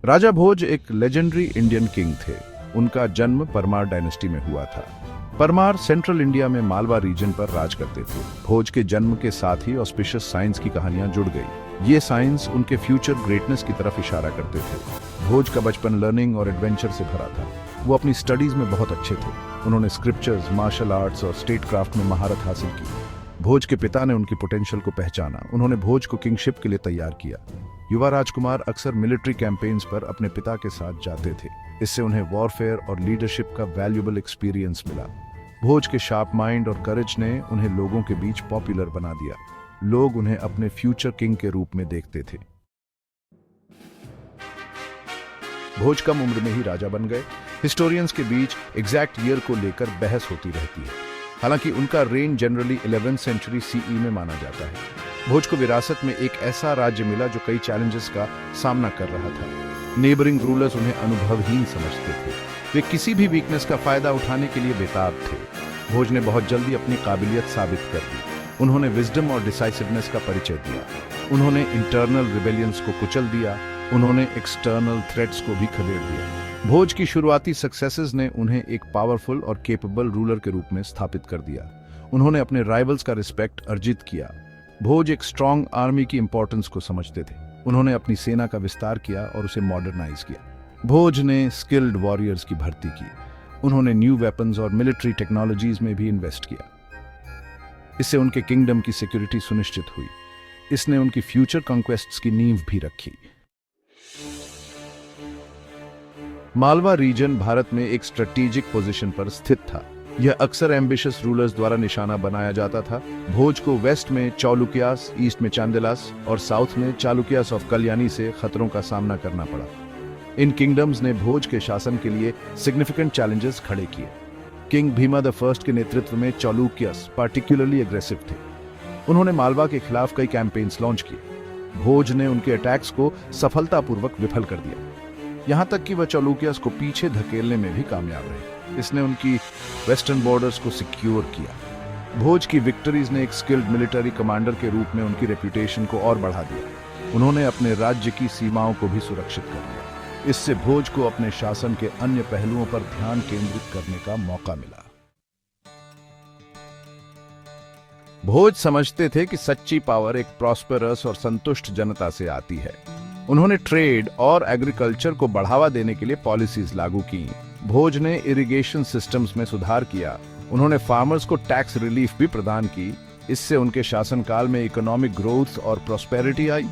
राजा भोज एक legendary Indian king थे। उनका जन्म परमार डायनेस्टी में हुआ था। परमार सेंट्रल इंडिया में मालवा रीजन पर राज करते थे। भोज के जन्म के साथ ही ऑस्पिशियस साइंस की कहानियां जुड़ गई। ये साइंस उनके फ्यूचर ग्रेटनेस की तरफ इशारा करते थे। भोज का बचपन लर्निंग और एडवेंचर से भरा था। वो अपनी स्टडीज में बहुत अच्छे थे। उन्होंने स्क्रिप्चर्स, मार्शल आर्ट्स और स्टेट क्राफ्ट में महारत हासिल की। भोज के पिता ने उनकी पोटेंशियल को पहचाना। उन्होंने भोज को किंगशिप के लिए तैयार किया। युवा राजकुमार अक्सर मिलिट्री कैंपेन्स पर अपने पिता के साथ जाते थे। इससे उन्हें वॉरफेयर और लीडरशिप का वैल्यूएबल एक्सपीरियंस मिला। भोज के शार्प माइंड और करेज ने उन्हें लोगों के बीच पॉपुलर बना दिया। लोग उन्हें अपने फ्यूचर किंग के रूप में देखते थे। भोज कम उम्र में ही राजा बन गए। हिस्टोरियंस के बीच एग्जैक्ट ईयर को लेकर बहस होती रहती है। हालांकि उनका rain generally 11th century CE में माना जाता है। भोज को विरासत में एक ऐसा राज्य मिला जो कई चैलेंजेस का सामना कर रहा था। नेबरिंग रूलर्स उन्हें अनुभवहीन समझते थे। वे किसी भी वीकनेस का फायदा उठाने के लिए बेताब थे। भोज ने बहुत जल्दी अपनी काबिलियत साबित कर दी। उन्होंने विजडम और डिसाइसिवनेस का परिचय दिया। उन्होंने इंटरनल रिबेलियंस को कुचल दिया। उन्होंने एक्सटर्नल थ्रेट्स को भी खदेड़ दिया। भोज की शुरुआती सक्सेसेस ने उन्हें एक पावरफुल और केपेबल रूलर के रूप में स्थापित कर दिया। उन्होंने अपने राइवल्स का रिस्पेक्ट अर्जित किया। भोज एक स्ट्रांग आर्मी की इंपॉर्टेंस को समझते थे। उन्होंने अपनी सेना का विस्तार किया और उसे मॉडर्नाइज किया। भोज ने स्किल्ड वॉरियर्स की भर्ती की। उन्होंने न्यू वेपन्स और मिलिट्री टेक्नोलॉजीज में भी इन्वेस्ट किया। इससे उनके किंगडम की सिक्योरिटी सुनिश्चित हुई। इसने उनकी फ्यूचर कॉन्क्वेस्ट्स की नींव भी रखी। मालवा रीजन भारत में एक स्ट्रेटेजिक पोजीशन पर स्थित था। यह अक्सर एम्बिशियस रूलर्स द्वारा निशाना बनाया जाता था। भोज को वेस्ट में चालुक्यास, ईस्ट में चांदेलास और साउथ में चालुक्यास ऑफ कल्याणी से खतरों का सामना करना पड़ा। इन किंगडम्स ने भोज के शासन के लिए सिग्निफिकेंट चैलेंजेस खड़े किए। किंग भीमा द फर्स्ट के नेतृत्व में चालुक्यास पार्टिकुलरली एग्रेसिव थे। उन्होंने मालवा के खिलाफ कई कैंपेन्स लॉन्च किए। भोज ने उनके अटैक्स को सफलतापूर्वक विफल कर दिया। यहां तक कि वह चालुक्यास को पीछे धकेलने में भी कामयाब रहे। इसने उनकी वेस्टर्न बॉर्डर्स को सिक्योर किया। भोज की विक्ट्रीज ने एक स्किल्ड मिलिट्री कमांडर के रूप में उनकी रेपुटेशन को और बढ़ा दिया। उन्होंने अपने राज्य की सीमाओं को भी सुरक्षित कर दिया। इससे भोज को अपने शासन के अन्य पहलुओं पर ध्यान केंद्रित करने का मौका मिला। भोज समझते थे कि सच्ची पावर एक प्रॉस्पेरस और संतुष्ट जनता से आती है। उन्होंने ट्रेड और एग्रीकल्चर को बढ़ावा देने के लिए पॉलिसीज लागू की। भोज ने इरिगेशन सिस्टम्स में सुधार किया। उन्होंने फार्मर्स को टैक्स रिलीफ भी प्रदान की। इससे उनके शासनकाल में इकोनॉमिक ग्रोथ और प्रॉस्पेरिटी आई।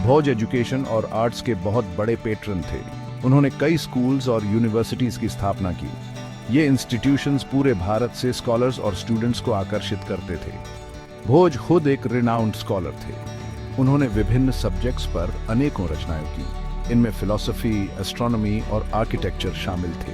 भोज एजुकेशन और आर्ट्स के बहुत बड़े पेट्रन थे। उन्होंने कई स्कूल्स और यूनिवर्सिटीज की स्थापना की। ये इंस्टीट्यूशंस पूरे भारत से स्कॉलर्स और स्टूडेंट्स को आकर्षित करते थे। भोज खुद एक रिनाउंड स्कॉलर थे। उन्होंने विभिन्न सब्जेक्ट्स पर अनेकों रचनाएं की। इनमें फिलॉसफी, एस्ट्रोनॉमी और आर्किटेक्चर शामिल थे।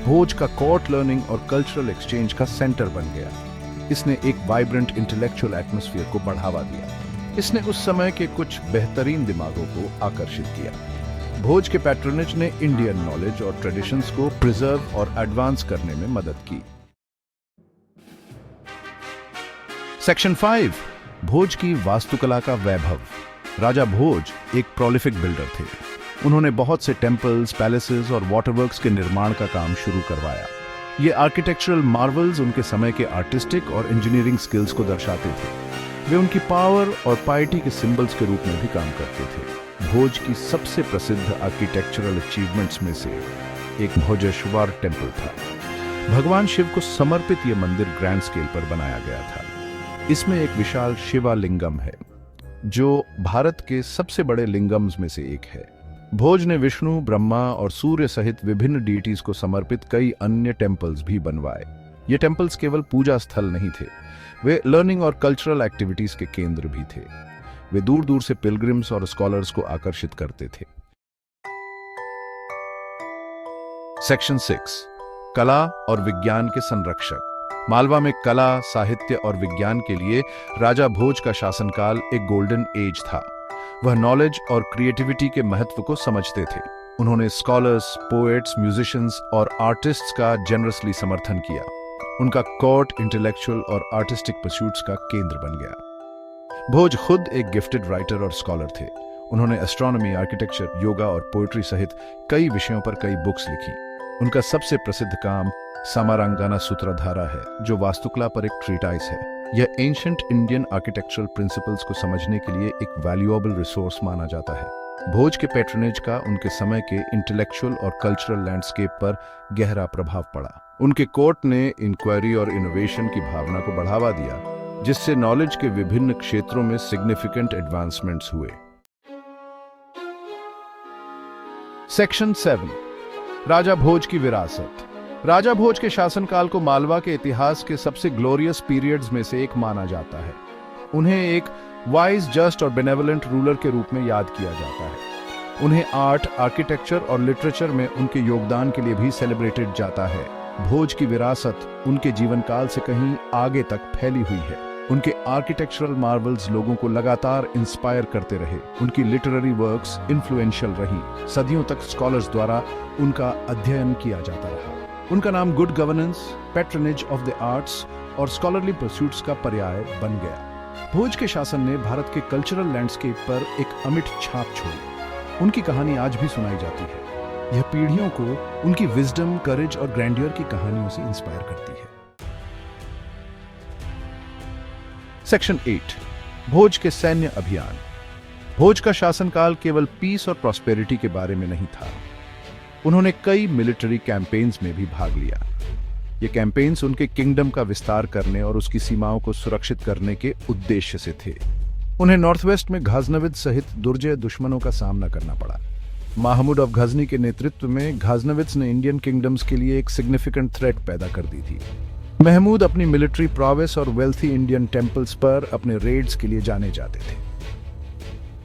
भोज का कोर्ट लर्निंग और कल्चरल एक्सचेंज का सेंटर बन गया। इसने एक वाइब्रेंट इंटेलेक्चुअल एटमॉस्फेयर को बढ़ावा दिया। इसने उस समय के कुछ बेहतरीन दिमागों को आकर्षित किया। भोज के पैट्रोनेज ने इंडियन नॉलेज और ट्रेडिशंस को प्रिजर्व और एडवांस करने में मदद की। सेक्शन 5, भोज की वास्तुकला का वैभव। राजा भोज एक प्रोलिफिक बिल्डर थे। उन्होंने बहुत से टेम्पल्स, पैलेसेस और वाटरवर्क्स के निर्माण का काम शुरू करवाया। ये आर्किटेक्चरल मार्वल्स उनके समय के आर्टिस्टिक और इंजीनियरिंग स्किल्स को दर्शाते थे। वे उनकी पावर और पाइटी के सिंबल्स के रूप में भी काम करते थे। भोज की सबसे प्रसिद्ध आर्किटेक्चरल अचीवमेंट्स में से एक भोजेश्वर टेम्पल था। भगवान शिव को समर्पित यह मंदिर ग्रैंड स्केल पर बनाया गया था। इसमें एक विशाल शिवालिंगम है जो भारत के सबसे बड़े लिंगम्स में से एक है। भोज ने विष्णु, ब्रह्मा और सूर्य सहित विभिन्न डीटीज को समर्पित कई अन्य टेम्पल्स भी बनवाए। ये टेम्पल्स केवल पूजा स्थल नहीं थे, वे लर्निंग और कल्चरल एक्टिविटीज के केंद्र भी थे। वे दूर दूर से पिलग्रिम्स और स्कॉलर्स को आकर्षित करते थे। सेक्शन 6, कला और विज्ञान के संरक्षक। मालवा में कला, साहित्य और विज्ञान के लिए राजा भोज का शासनकाल एक गोल्डन एज था। वह नॉलेज और क्रिएटिविटी के महत्व को समझते थे। उन्होंने स्कॉलर्स, पोएट्स, म्यूजिशियंस और आर्टिस्ट्स का जेनरसली समर्थन किया। उनका कोर्ट इंटेलेक्चुअल और आर्टिस्टिक परस्यूट्स का केंद्र बन गया। भोज खुद एक गिफ्टेड राइटर और स्कॉलर थे। उन्होंने एस्ट्रोनॉमी, आर्किटेक्चर, योगा और पोएट्री सहित कई विषयों पर कई बुक्स लिखी। उनका सबसे प्रसिद्ध काम समारांगाना सूत्रधारा है, जो वास्तुकला पर एक ट्रीटाइस है। यह एंशिएंट इंडियन आर्किटेक्चरल प्रिंसिपल्स को समझने के लिए एक वैल्यूएबल रिसोर्स माना जाता है। भोज के पैट्रनेज का उनके समय के इंटेलेक्चुअल और कल्चरल लैंडस्केप पर गहरा प्रभाव पड़ा। उनके कोर्ट ने इंक्वायरी और इनोवेशन की भावना को बढ़ावा दिया, जिससे नॉलेज के विभिन्न क्षेत्रों में सिग्निफिकेंट एडवांसमेंट्स हुए। सेक्शन 7, राजा भोज की विरासत। राजा भोज के शासनकाल को मालवा के इतिहास के सबसे ग्लोरियस पीरियड्स में से एक माना जाता है। उन्हें एक वाइज, जस्ट और बेनेवलेंट रूलर के रूप में याद किया जाता है। उन्हें आर्ट, आर्किटेक्चर और लिटरेचर में उनके योगदान के लिए भी सेलिब्रेटेड जाता है। भोज की विरासत उनके जीवन काल से कहीं आगे तक फैली हुई है। उनके आर्किटेक्चरल मार्वल्स लोगों को लगातार इंस्पायर करते रहे। उनकी लिटरेरी वर्क्स इन्फ्लुएंशियल रही। सदियों तक स्कॉलर्स द्वारा उनका अध्ययन किया जाता रहा। उनका नाम good governance, patronage of the arts और स्कॉलरली परस्यूट्स का पर्याय बन गया। भोज के शासन ने भारत के कल्चरल लैंडस्केप पर एक अमिट छाप छोड़ी। उनकी कहानी आज भी सुनाई जाती है। यह पीढ़ियों को उनकी विजडम, करेज और ग्रैंडियर की कहानियों से इंस्पायर करती है। सेक्शन 8, भोज के सैन्य अभियान। भोज का शासनकाल केवल पीस और प्रॉस्पेरिटी के बारे में नहीं था। उन्होंने कई मिलिट्री कैंपेन्स में भी भाग लिया। ये कैंपेन्स उनके किंगडम का विस्तार करने और उसकी सीमाओं को सुरक्षित करने के उद्देश्य से थे। उन्हें नॉर्थ वेस्ट में गाजनविद सहित दुर्जय दुश्मनों का सामना करना पड़ा। महमूद ऑफ गजनी के नेतृत्व में गाजनविद्स ने इंडियन किंगडम्स के लिए एक सिग्निफिकेंट थ्रेट पैदा कर दी थी। महमूद अपनी मिलिट्री प्रॉवेस और वेल्थी इंडियन टेम्पल्स पर अपने रेड्स के लिए जाने जाते थे।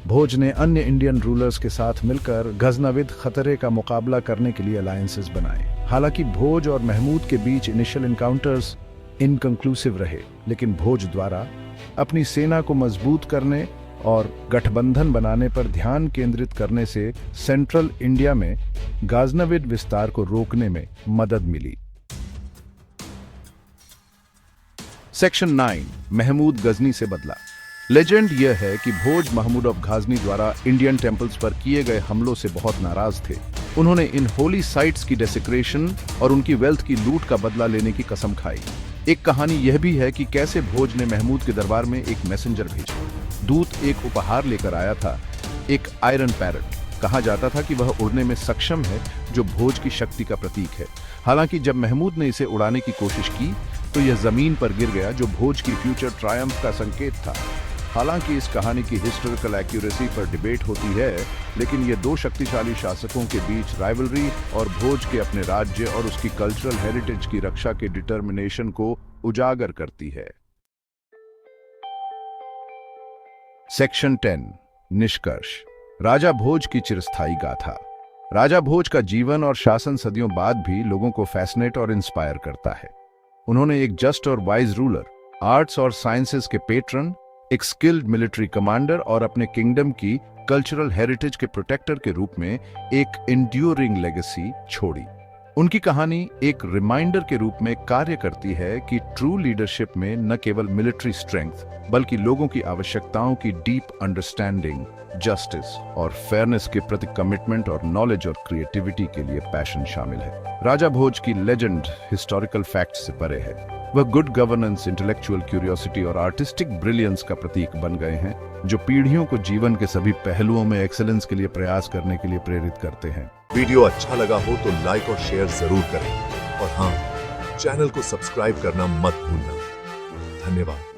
भोज ने अन्य इंडियन रूलर्स के साथ मिलकर गजनविद खतरे का मुकाबला करने के लिए अलायंसेस बनाए। हालांकि भोज और महमूद के बीच इनिशियल इनकाउंटर्स इनकंक्लूसिव रहे, लेकिन भोज द्वारा अपनी सेना को मजबूत करने और गठबंधन बनाने पर ध्यान केंद्रित करने से सेंट्रल इंडिया में गाजनविद विस्तार को रोकने में मदद मिली। सेक्शन 9, महमूद गजनी से बदला। लेजेंड यह है कि भोज महमूद ऑफ गाजनी द्वारा इंडियन टेम्पल्स पर किए गए हमलों से बहुत नाराज थे। उन्होंने इन होली साइट्स की डेसिक्रेशन और उनकी वेल्थ की लूट का बदला लेने की कसम खाई। एक कहानी यह भी है कि कैसे भोज ने महमूद के दरबार में एक मैसेंजर भेजा। दूत एक उपहार लेकर आया था, एक आयरन पैरट। कहा जाता था कि वह उड़ने में सक्षम है, जो भोज की शक्ति का प्रतीक है। हालांकि जब महमूद ने इसे उड़ाने की कोशिश की तो यह जमीन पर गिर गया, जो भोज की फ्यूचर ट्रायम्फ का संकेत था। हालांकि इस कहानी की हिस्टोरिकल एक्यूरेसी पर डिबेट होती है, लेकिन ये दो शक्तिशाली शासकों के बीच राइवलरी और भोज के अपने राज्य और उसकी कल्चरल हेरिटेज की रक्षा के डिटर्मिनेशन को उजागर करती है। सेक्शन 10, निष्कर्ष। राजा भोज की चिरस्थायी गाथा। राजा भोज का जीवन और शासन सदियों बाद भी लोगों को फैसिनेट और इंस्पायर करता है। उन्होंने एक जस्ट और वाइज रूलर, आर्ट्स और साइंसेस के पेट्रन, एक स्किल्ड मिलिट्री कमांडर और अपने किंगडम की कल्चरल हेरिटेज के प्रोटेक्टर के रूप में एक एंड्यूरिंग लेगेसी छोड़ी। उनकी कहानी एक रिमाइंडर के रूप में कार्य करती है कि ट्रू लीडरशिप में न केवल मिलिट्री स्ट्रेंथ बल्कि लोगों की आवश्यकताओं की डीप अंडरस्टैंडिंग, जस्टिस और फेयरनेस के प्रति कमिटमेंट और नॉलेज और क्रिएटिविटी के लिए पैशन शामिल है। राजा भोज की लेजेंड हिस्टोरिकल फैक्ट्स से परे है। वह गुड गवर्नेंस, इंटेलेक्चुअल क्यूरियोसिटी और आर्टिस्टिक ब्रिलियंस का प्रतीक बन गए हैं, जो पीढ़ियों को जीवन के सभी पहलुओं में एक्सेलेंस के लिए प्रयास करने के लिए प्रेरित करते हैं। वीडियो अच्छा लगा हो तो लाइक और शेयर जरूर करें और हाँ, चैनल को सब्सक्राइब करना मत भूलना। धन्यवाद।